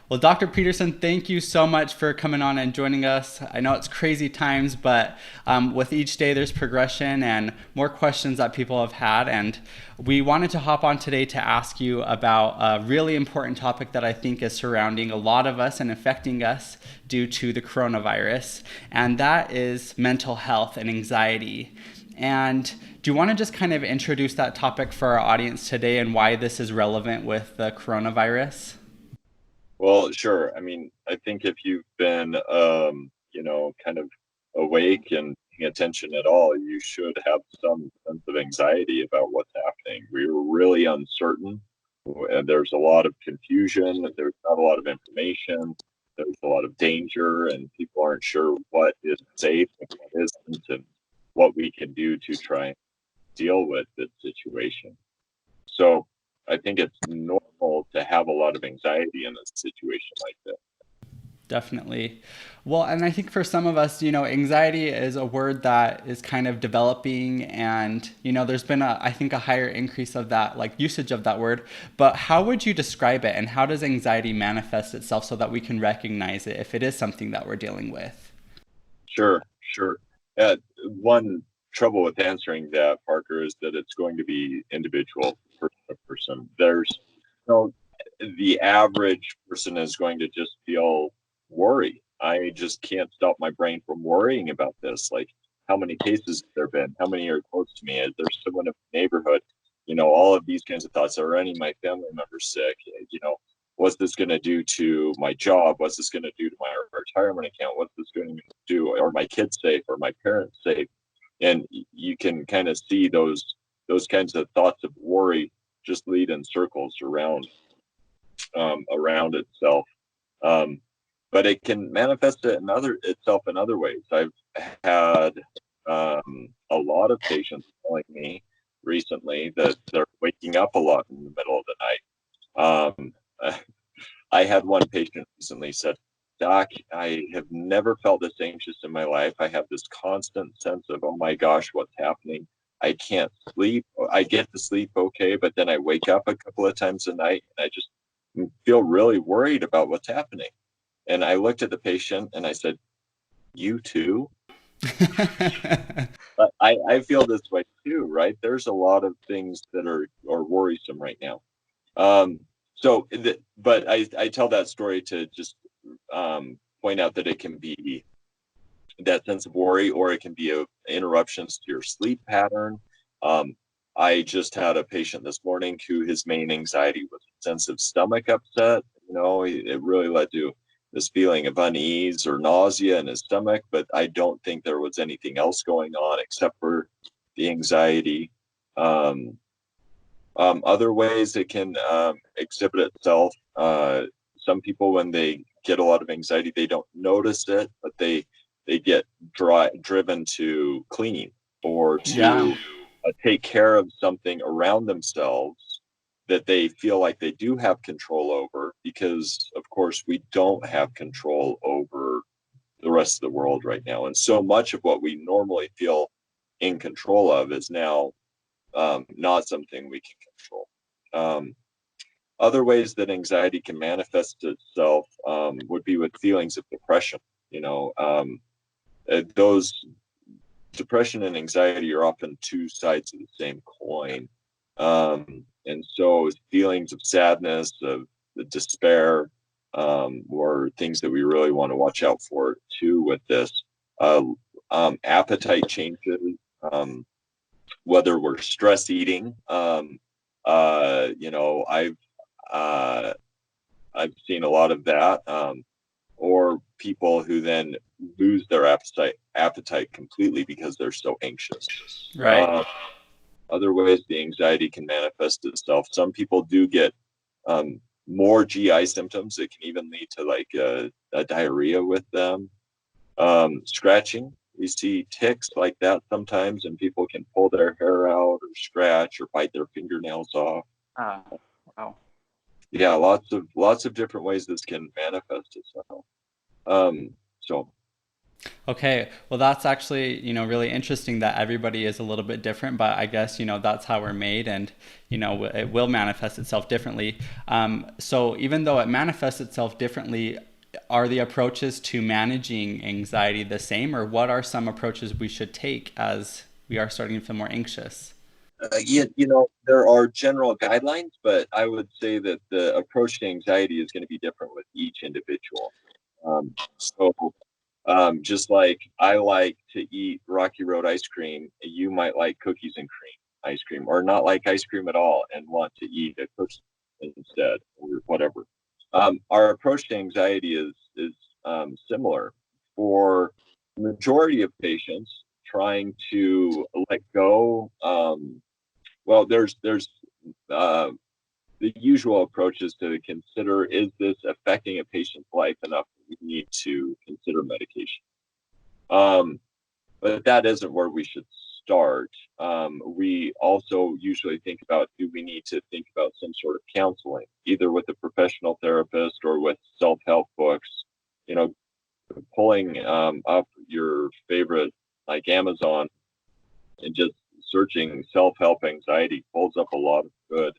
Well, Dr. Peterson, thank you so much for coming on and joining us. I know it's crazy times, but with each day there's progression and more questions that people have had. And we wanted to hop on today to ask you about a really important topic that I think is surrounding a lot of us and affecting us due to the coronavirus, and that is mental health and anxiety. And do you want to just kind of introduce that topic for our audience today and why this is relevant with the coronavirus? Well, sure. I mean, I think if you've been, kind of awake and paying attention at all, you should have some sense of anxiety about what's happening. We're really uncertain, and there's a lot of confusion. There's not a lot of information. There's a lot of danger, and people aren't sure what is safe and what isn't, and what we can do to try and deal with this situation. So I think it's normal to have a lot of anxiety in a situation like this. Definitely. Well, and I think for some of us, anxiety is a word that is kind of developing, and, there's been I think a higher increase of that, like usage of that word. But how would you describe it, and how does anxiety manifest itself so that we can recognize it if it is something that we're dealing with? Sure, sure. One trouble with answering that, Parker, is that it's going to be individual, person to person. No, the average person is going to just feel worry. I just can't stop my brain from worrying about this. Like, how many cases have there been? How many are close to me? Is there someone in the neighborhood? All of these kinds of thoughts. Are any of my family members sick? What's this going to do to my job? What's this going to do to my retirement account? What's this going to do? Are my kids safe? Are my parents safe? And you can kind of see those kinds of thoughts of worry just lead in circles around itself. Um, but it can manifest itself in other ways. I've had a lot of patients telling me recently that they're waking up a lot in the middle of the night. I had one patient recently said, "Doc, I have never felt this anxious in my life. I have this constant sense of, oh my gosh, what's happening? I can't sleep. I get to sleep okay, but then I wake up a couple of times a night and I just feel really worried about what's happening." And I looked at the patient and I said, "You too?" But I feel this way too, right? There's a lot of things that are worrisome right now. Um, but I tell that story to just point out that it can be that sense of worry, or it can be interruptions to your sleep pattern. Um, I just had a patient this morning who his main anxiety was a sense of stomach upset. It really led to this feeling of unease or nausea in his stomach, but I don't think there was anything else going on except for the anxiety. Um, Other ways it can exhibit itself. Some people, when they get a lot of anxiety, they don't notice it, but they get driven to clean or Yeah. to take care of something around themselves that they feel like they do have control over, because of course we don't have control over the rest of the world right now, and so much of what we normally feel in control of is now not something we can control. Um, Other ways that anxiety can manifest itself would be with feelings of depression. Those depression and anxiety are often two sides of the same coin. And so feelings of sadness, of the despair, were things that we really want to watch out for too with this. Uh, Appetite changes, um, whether we're stress eating. I've uh, I've seen a lot of that, or people who then lose their appetite completely because they're so anxious. Right. Uh, Other ways the anxiety can manifest itself. Some people do get more GI symptoms. It can even lead to like a diarrhea with them. Scratching. We see ticks like that sometimes, and people can pull their hair out or scratch or bite their fingernails off. Ah, wow. Yeah, lots of different ways this can manifest itself. Um, so Okay, well, that's actually, really interesting that everybody is a little bit different, but I guess, that's how we're made and, it will manifest itself differently. So even though it manifests itself differently, are the approaches to managing anxiety the same, or what are some approaches we should take as we are starting to feel more anxious? There are general guidelines, but I would say that the approach to anxiety is going to be different with each individual. So just like I like to eat Rocky Road ice cream, you might like cookies and cream ice cream, or not like ice cream at all and want to eat a cookie instead, or whatever. Our approach to anxiety is similar for the majority of patients trying to let go. Well, there's uh, the usual approach is to consider, is this affecting a patient's life enough that we need to consider medication? Um, but that isn't where we should start. We also usually think about, do we need to think about some sort of counseling, either with a professional therapist or with self-help books, you know, pulling up your favorite like Amazon and just searching self-help anxiety pulls up a lot of good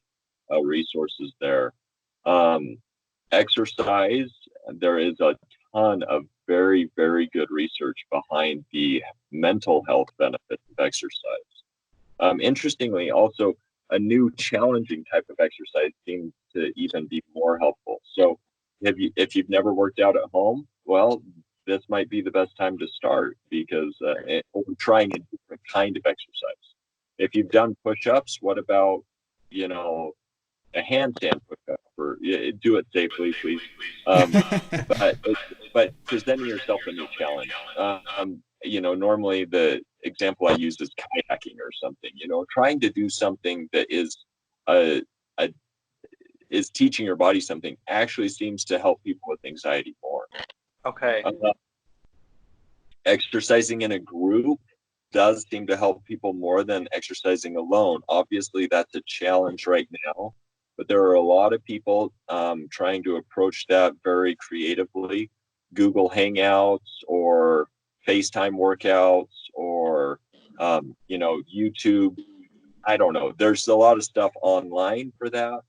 resources there. Um, Exercise, there is a ton of very, very good research behind the mental health benefits of exercise. Interestingly, also, a new challenging type of exercise seems to even be more helpful. So, if you've never worked out at home, well, this might be the best time to start because we're trying a different kind of exercise. If you've done push-ups, what about, you know, a handstand push-up, or do it safely, please. But presenting yourself a new challenge. Normally the example I use is kayaking or something. Trying to do something that uh, a, is teaching your body something actually seems to help people with anxiety more. Okay. Exercising in a group does seem to help people more than exercising alone. Obviously, that's a challenge right now, but there are a lot of people trying to approach that very creatively. Google Hangouts or FaceTime workouts or, YouTube. I don't know. There's a lot of stuff online for that.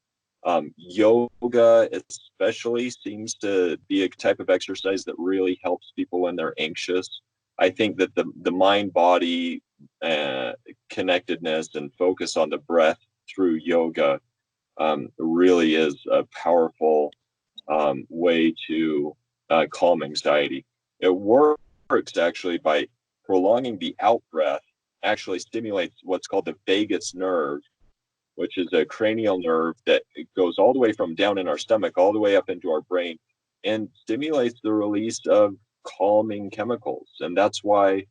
Yoga, especially, seems to be a type of exercise that really helps people when they're anxious. I think that the mind body connectedness and focus on the breath through yoga really is a powerful way to calm anxiety. It works actually by prolonging the out breath, actually stimulates what's called the vagus nerve, which is a cranial nerve that goes all the way from down in our stomach all the way up into our brain and stimulates the release of calming chemicals. And that's why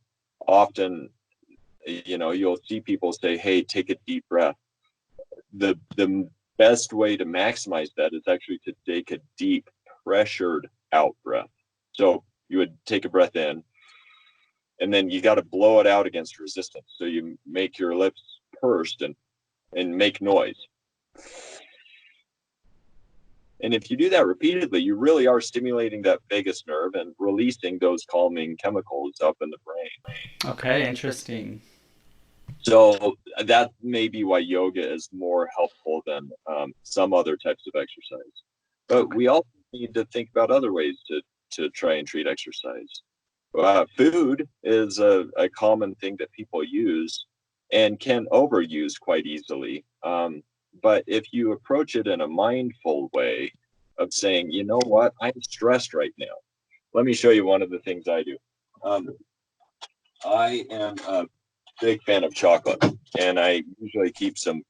often, you'll see people say, hey, take a deep breath. The best way to maximize that is actually to take a deep pressured out breath. So you would take a breath in and then you got to blow it out against resistance. So you make your lips pursed and make noise. And if you do that repeatedly, you really are stimulating that vagus nerve and releasing those calming chemicals up in the brain. Okay, interesting. So that may be why yoga is more helpful than some other types of exercise. But we also need to think about other ways to try and treat exercise. Food is a common thing that people use and can overuse quite easily. But if you approach it in a mindful way of saying, you know what, I'm stressed right now. Let me show you one of the things I do. I am a big fan of chocolate, and I usually keep some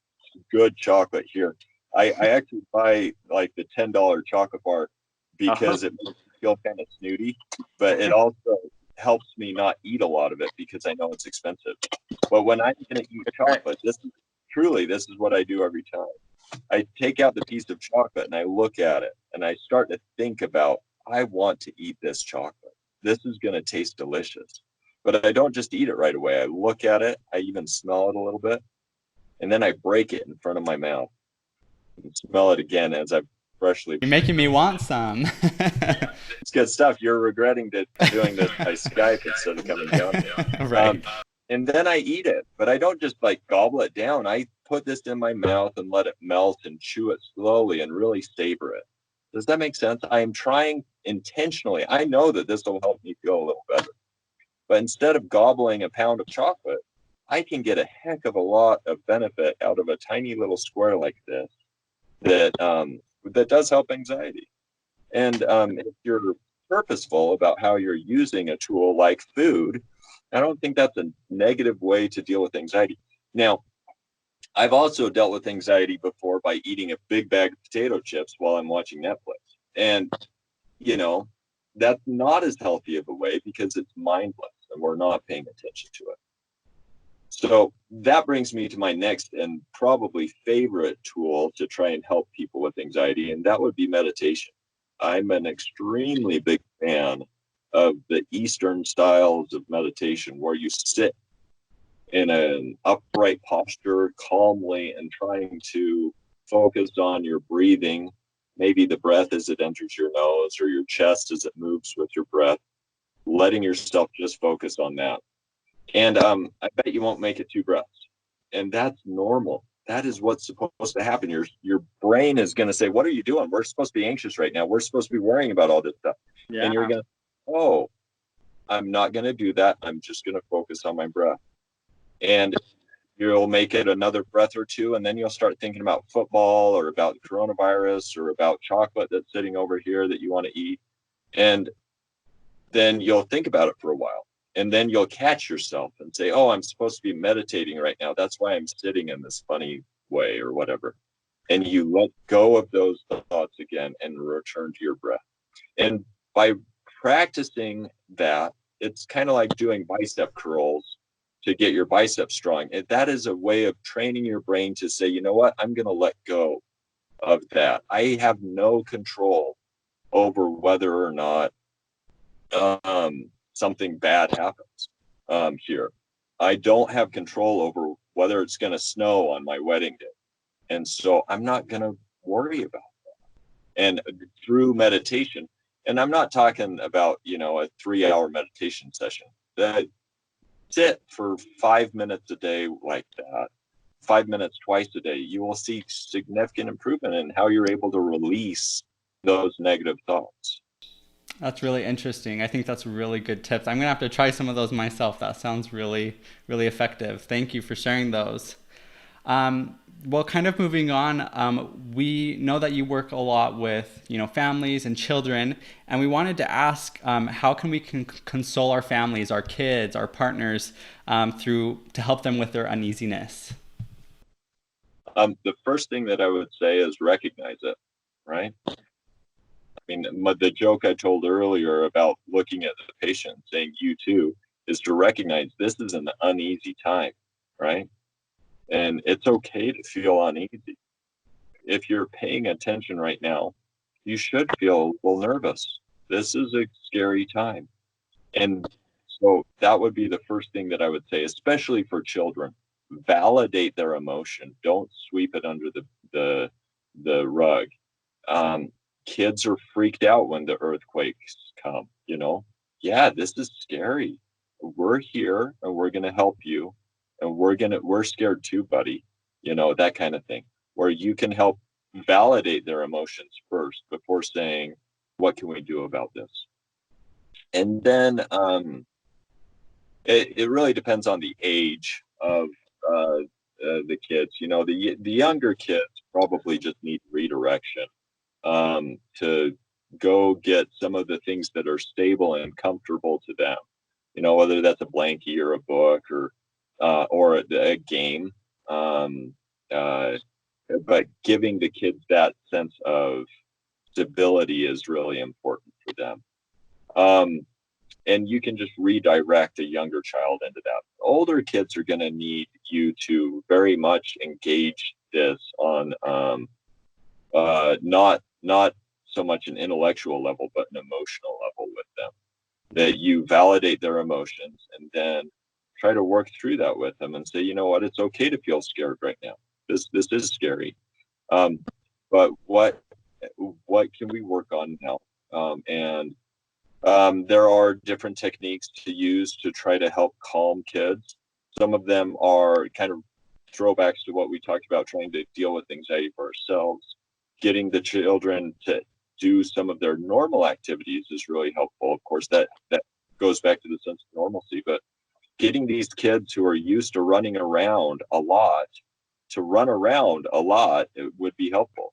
good chocolate here. I actually buy like the $10 chocolate bar because it makes me feel kind of snooty, but it also helps me not eat a lot of it because I know it's expensive. But when I'm going to eat chocolate, this is what I do every time. I take out the piece of chocolate and I look at it and I start to think about, I want to eat this chocolate. This is going to taste delicious. But I don't just eat it right away. I look at it, I even smell it a little bit, and then I break it in front of my mouth and smell it again as I freshly. You're making me want some. It's good stuff. You're regretting that doing this by Skype instead of coming down here. Right. And then I eat it, but I don't just like gobble it down. I put this in my mouth and let it melt and chew it slowly and really savor it. Does that make sense? I am trying intentionally. I know that this will help me feel a little better. But instead of gobbling a pound of chocolate, I can get a heck of a lot of benefit out of a tiny little square like this that does help anxiety. And if you're purposeful about how you're using a tool like food, I don't think that's a negative way to deal with anxiety. Now, I've also dealt with anxiety before by eating a big bag of potato chips while I'm watching Netflix. And, you know, that's not as healthy of a way because it's mindless and we're not paying attention to it. So that brings me to my next and probably favorite tool to try and help people with anxiety, and that would be meditation. I'm an extremely big fan of the Eastern styles of meditation where you sit in an upright posture calmly and trying to focus on your breathing, maybe the breath as it enters your nose or your chest as it moves with your breath, letting yourself just focus on that. And I bet you won't make it 2 breaths. And that's normal. That is what's supposed to happen. Your brain is going to say, what are you doing? We're supposed to be anxious right now. We're supposed to be worrying about all this stuff. Yeah. And you're going to, oh, I'm not going to do that. I'm just going to focus on my breath. And you'll make it another breath or two. And then you'll start thinking about football or about coronavirus or about chocolate that's sitting over here that you want to eat. And then you'll think about it for a while. And then you'll catch yourself and say, oh, I'm supposed to be meditating right now. That's why I'm sitting in this funny way or whatever. And you let go of those thoughts again and return to your breath. And by practicing that, it's kind of like doing bicep curls to get your biceps strong. And that is a way of training your brain to say, you know what, I'm going to let go of that. I have no control over whether or not something bad happens here. I don't have control over whether it's going to snow on my wedding day. And so I'm not going to worry about that. And through meditation, and I'm not talking about, a 3-hour meditation session. That sit for 5 minutes a day like that, 5 minutes twice a day, you will see significant improvement in how you're able to release those negative thoughts. That's really interesting. I think that's really good tips. I'm going to have to try some of those myself. That sounds really, really effective. Thank you for sharing those. Well, kind of moving on, we know that you work a lot with, families and children, and we wanted to ask, how can we console our families, our kids, our partners, to help them with their uneasiness? The first thing that I would say is recognize it, right? I mean, the joke I told earlier about looking at the patient saying, you too, is to recognize this is an uneasy time, right? And it's okay to feel uneasy. If you're paying attention right now, you should feel a little nervous. This is a scary time. And so that would be the first thing that I would say, especially for children. Validate their emotion. Don't sweep it under the rug. Kids are freaked out when the earthquakes come, Yeah, this is scary. We're here and we're going to help you. And we're scared too, buddy. That kind of thing, where you can help validate their emotions first before saying, what can we do about this? And then it really depends on the age of the kids. The younger kids probably just need redirection to go get some of the things that are stable and comfortable to them. Whether that's a blankie or a book or a game. But giving the kids that sense of stability is really important for them. And you can just redirect a younger child into that. Older kids are going to need you to very much engage this on not so much an intellectual level, but an emotional level with them. That you validate their emotions and then try to work through that with them and say, you know what, it's okay to feel scared right now. This is scary. But what what can we work on now? And there are different techniques to use to try to help calm kids. Some of them are kind of throwbacks to what we talked about, trying to deal with anxiety for ourselves. Getting the children to do some of their normal activities is really helpful. Of course, that goes back to the sense of normalcy, but getting these kids who are used to running around a lot to run around a lot, it would be helpful.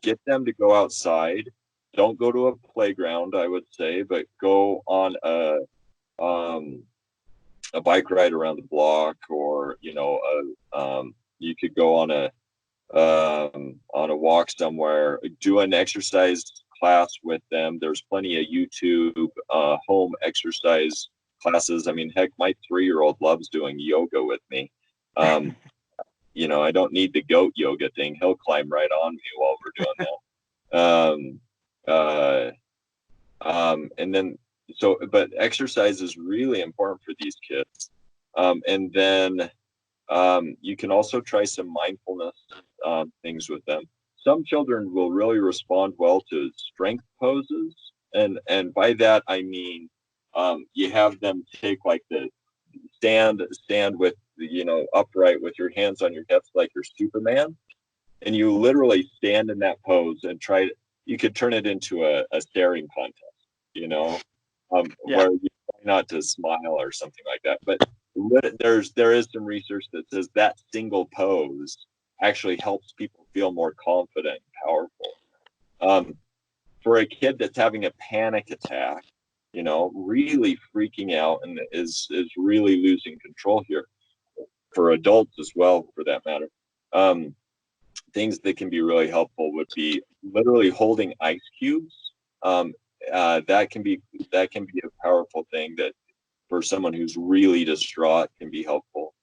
Get them to go outside. Don't go to a playground, I would say, but go on a bike ride around the block, or you could go on a walk somewhere. Do an exercise class with them. There's plenty of YouTube home exercise classes. I mean, heck, my 3-year-old loves doing yoga with me. I don't need the goat yoga thing. He'll climb right on me while we're doing that. And then, but exercise is really important for these kids. And then you can also try some mindfulness things with them. Some children will really respond well to strength poses. And by that, I mean, you have them take like the stand with, upright with your hands on your hips like you're Superman. And you literally stand in that pose and you could turn it into a staring contest, where you try not to smile or something like that. But there is some research that says that single pose actually helps people feel more confident and powerful. For a kid that's having a panic attack, really freaking out and is really losing control here, for adults as well, for that matter. Things that can be really helpful would be literally holding ice cubes. That can be a powerful thing that for someone who's really distraught can be helpful.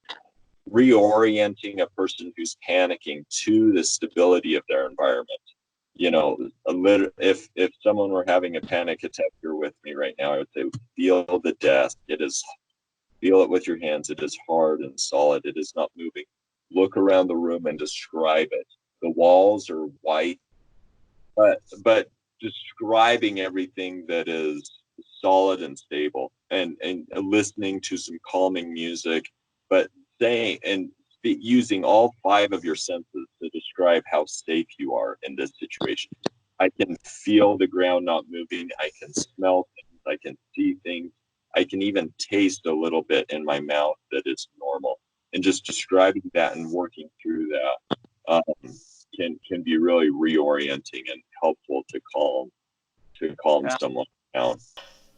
Reorienting a person who's panicking to the stability of their environment. If someone were having a panic attack here with me right now, I would say, feel the desk. Feel it with your hands. It is hard and solid. It is not moving. Look around the room and describe it. The walls are white, but describing everything that is solid and stable, and listening to some calming music, but saying and using all 5 of your senses to describe how safe you are in this situation. I can feel the ground not moving. I can smell things. I can see things. I can even taste a little bit in my mouth that is normal. And just describing that and working through that can be really reorienting and helpful to calm someone down.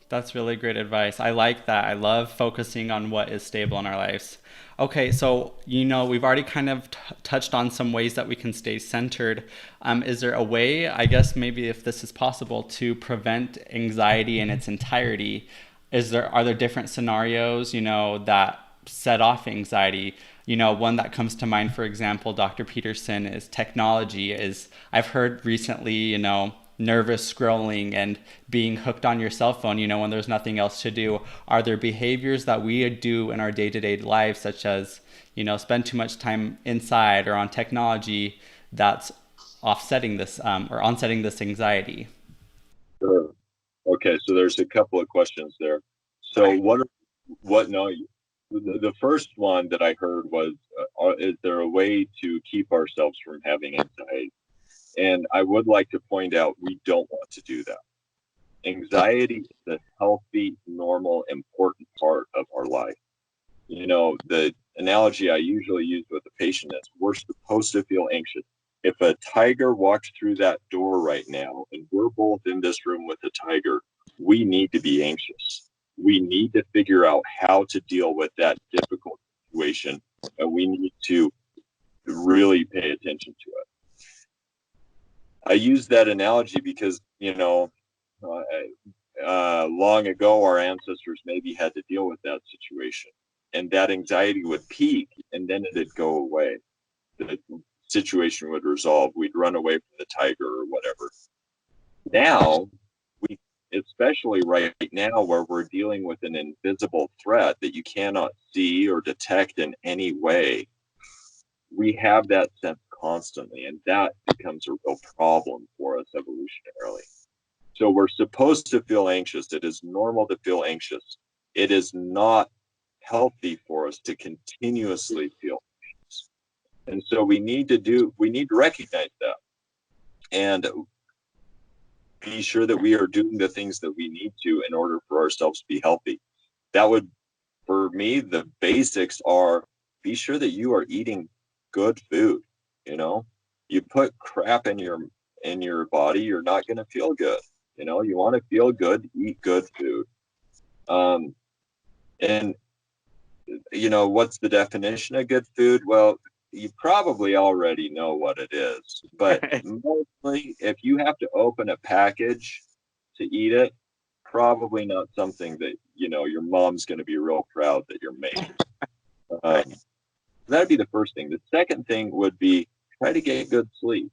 That's really great advice. I like that. I love focusing on what is stable in our lives. Okay, so we've already kind of touched on some ways that we can stay centered. Is there a way, I guess maybe if this is possible, to prevent anxiety in its entirety? Are there different scenarios, that set off anxiety? One that comes to mind, for example, Dr. Peterson, is technology. I've heard recently, nervous scrolling and being hooked on your cell phone, when there's nothing else to do. Are there behaviors that we do in our day-to-day lives, such as, spend too much time inside or on technology, that's offsetting this or onsetting this anxiety? Sure. Okay, so there's a couple of questions there. So the first one that I heard was, is there a way to keep ourselves from having anxiety? And I would like to point out, we don't want to do that. Anxiety is a healthy, normal, important part of our life. The analogy I usually use with a patient is, we're supposed to feel anxious. If a tiger walks through that door right now, and we're both in this room with a tiger, we need to be anxious. We need to figure out how to deal with that difficult situation, and we need to really pay attention to it. I use that analogy because, long ago, our ancestors maybe had to deal with that situation, and that anxiety would peak and then it'd go away. The situation would resolve. We'd run away from the tiger or whatever. Now, especially right now, where we're dealing with an invisible threat that you cannot see or detect in any way, we have that sense constantly, and that becomes a real problem for us evolutionarily. So we're supposed to feel anxious. It is normal to feel anxious. It is not healthy for us to continuously feel anxious. And so we need to recognize that and be sure that we are doing the things that we need to in order for ourselves to be healthy. That would, for me, the basics are be sure that you are eating good food. You know, you put crap in your body, you're not going to feel good. You know, you want to feel good, eat good food. And you know, what's the definition of good food? Well, you probably already know what it is, but mostly if you have to open a package to eat it, probably not something that, you know, your mom's going to be real proud that you're making. Right. That'd be the first thing. The second thing would be try to get good sleep.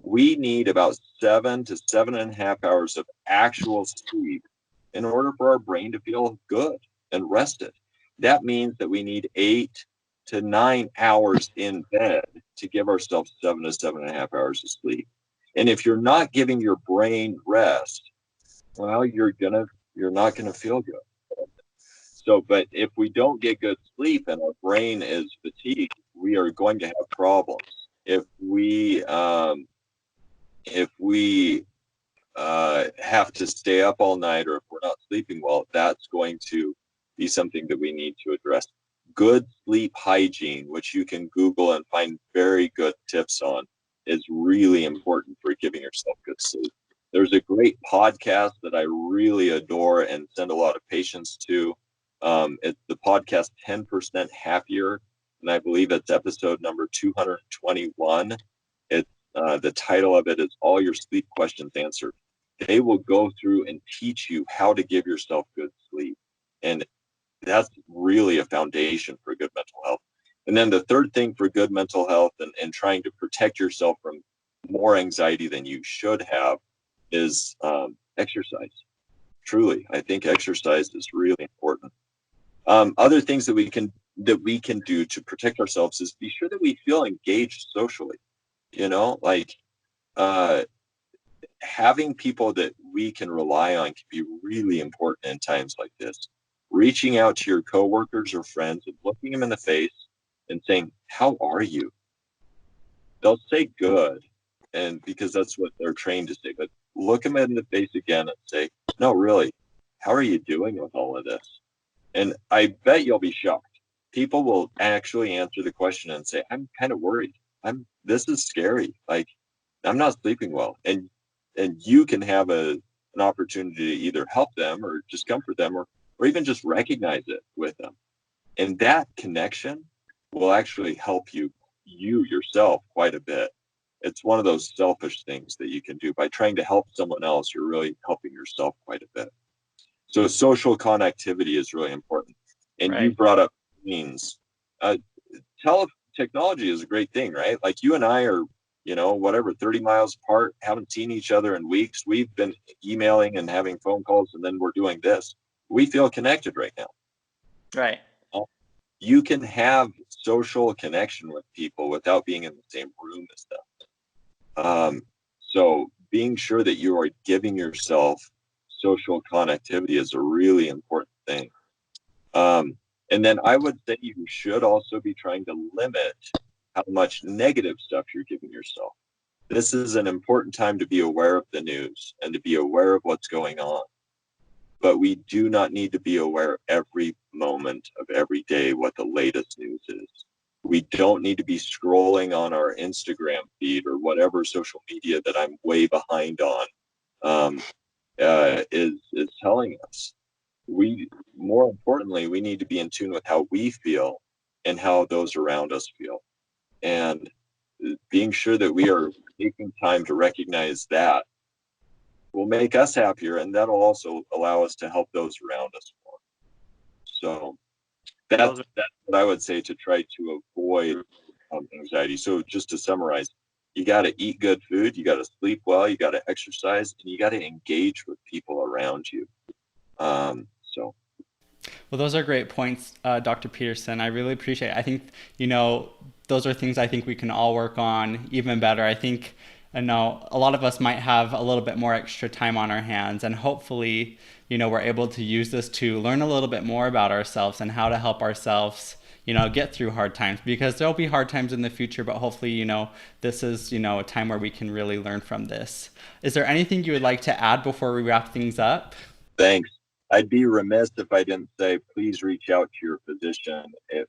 We need about 7 to 7.5 hours of actual sleep in order for our brain to feel good and rested. That means that we need 8 to 9 hours in bed to give ourselves 7 to 7.5 hours of sleep. And if you're not giving your brain rest, well, you're not gonna feel good. So, but if we don't get good sleep and our brain is fatigued, we are going to have problems. If we have to stay up all night, or if we're not sleeping well, that's going to be something that we need to address. Good sleep hygiene, which you can Google and find very good tips on, is really important for giving yourself good sleep. There's a great podcast that I really adore and send a lot of patients to. It's the podcast 10% Happier, and I believe it's episode number 221. The title of it is All Your Sleep Questions Answered. They will go through and teach you how to give yourself good sleep. And that's really a foundation for good mental health. And then the third thing for good mental health and trying to protect yourself from more anxiety than you should have is exercise. Truly, I think exercise is really important. Other things that we can do to protect ourselves is be sure that we feel engaged socially. You know, like having people that we can rely on can be really important in times like this. Reaching out to your coworkers or friends and looking them in the face and saying, "How are you?" They'll say good, and because that's what they're trained to say. But look them in the face again and say, "No, really, how are you doing with all of this?" And I bet you'll be shocked. People will actually answer the question and say, "I'm kind of worried. This is scary. Like, I'm not sleeping well." And you can have an opportunity to either help them or just comfort them, or even just recognize it with them. And that connection will actually help you yourself quite a bit. It's one of those selfish things that you can do. By trying to help someone else, you're really helping yourself quite a bit. So social connectivity is really important. And you Right. brought up means. Uh, Technology is a great thing, right? Like you and I are, you know, whatever, 30 miles apart, haven't seen each other in weeks. We've been emailing and having phone calls, and then we're doing this. We feel connected right now. Right. You can have social connection with people without being in the same room as them. So being sure that you are giving yourself social connectivity is a really important thing. And then I would say you should also be trying to limit how much negative stuff you're giving yourself. This is an important time to be aware of the news and to be aware of what's going on. But we do not need to be aware every moment of every day what the latest news is. We don't need to be scrolling on our Instagram feed or whatever social media that I'm way behind on is telling us. More importantly, we need to be in tune with how we feel and how those around us feel. And being sure that we are taking time to recognize that will make us happier, and that'll also allow us to help those around us more. So that's what I would say to try to avoid anxiety. So just to summarize, you got to eat good food, you got to sleep well, you got to exercise, and you got to engage with people around you. So Well, those are great points, Dr. Peterson. I really appreciate it. I think, you know, those are things I think we can all work on even better. I know a lot of us might have a little bit more extra time on our hands, and hopefully, we're able to use this to learn a little bit more about ourselves and how to help ourselves, get through hard times, because there'll be hard times in the future, but hopefully, this is, a time where we can really learn from this. Is there anything you would like to add before we wrap things up? Thanks. I'd be remiss if I didn't say, please reach out to your physician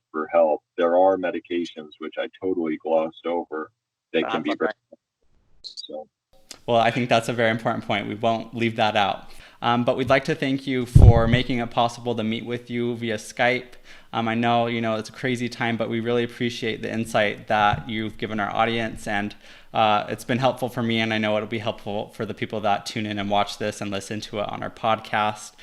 for help. There are medications, which I totally glossed over, that can be very so. Well, I think that's a very important point. We won't leave that out. But we'd like to thank you for making it possible to meet with you via Skype. I know, it's a crazy time, but we really appreciate the insight that you've given our audience, and it's been helpful for me, and I know it'll be helpful for the people that tune in and watch this and listen to it on our podcast.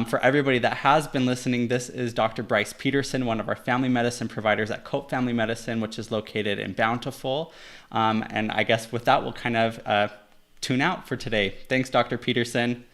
For everybody that has been listening, this is Dr. Bryce Peterson, one of our family medicine providers at Cope Family Medicine, which is located in Bountiful. And I guess with that, we'll kind of tune out for today. Thanks, Dr. Peterson.